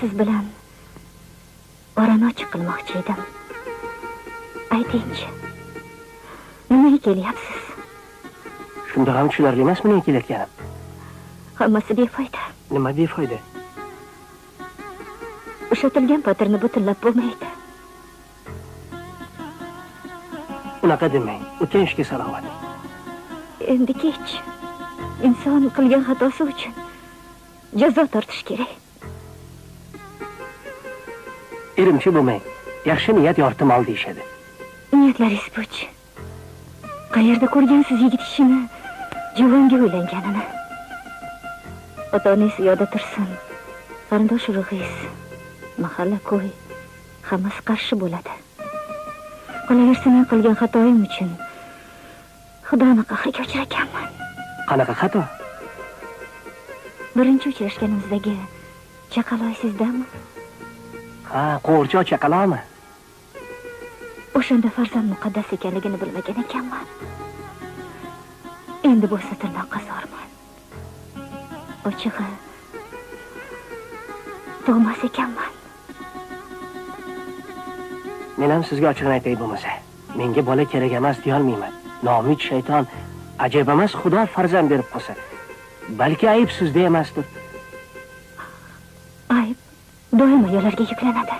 siz bilan orani ochiq qilmoqchi edim. Aytingchi, nimaga kelyapsiz? Shunda ham tushunarli emas meni kelayotganim. Hammasi befoyda. Nima befoyda? Ushatilgan patirni butunlab bo'lmaydi. Unaqa demang, o'tgan ishga salovat. Endi kech. Inson qilgan xatosi uchun jazo tortish kerak. Irimchi bo'lmang. Yaxshi niyat yortim ol deyishadi. Niyatlaringiz puch. Qayerda ko'rgansiz yigit ishini, javonga uylanganini? Ota-onasi yo'lda tursin. Qarindosh urug'ingiz, mahalla ko'y, hammasi qarshi bo'ladi. Qolaversa men qilgan xatoim uchun Xudoni qahriga uchraganman. Qanaqa xato? Birinchi uchrashganimizdagi chaqaloq sizdami? Ha, qo'rchoq chaqaloqmi? O'shanda farzand muqaddas ekanligini bilmagan ekanman. Endi bo'lsa tirnoqqa zorman. Ochig'i tug'mas ekanman. Men ham sizga ochig'ini aytay bo'lmasa. Menga bola kerak emas deya olmayman. Nomid shayton, ajab emas Xudo farzand berib qo'ysa. Balki ayb sizda emasdir. Ayb doim ayollarga yuklanadi.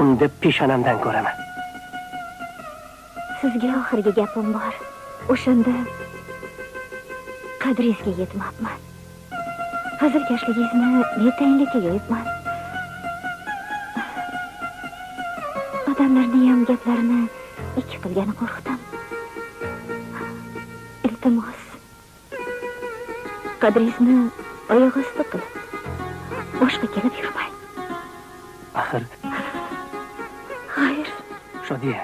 Unda peshonamdan ko'raman. Sizga oxirgi gapim bor. O'shanda qadringizga yetmabman. Hazilkashligingizni betayinlikka yo'yibman. Odamlarning ham gaplarini ikki qilgani qo'rqdim. Iltimos, qadringizni oyoq osti qilib, boshqa kelib yurmang. Axir Xayr. Shodiya,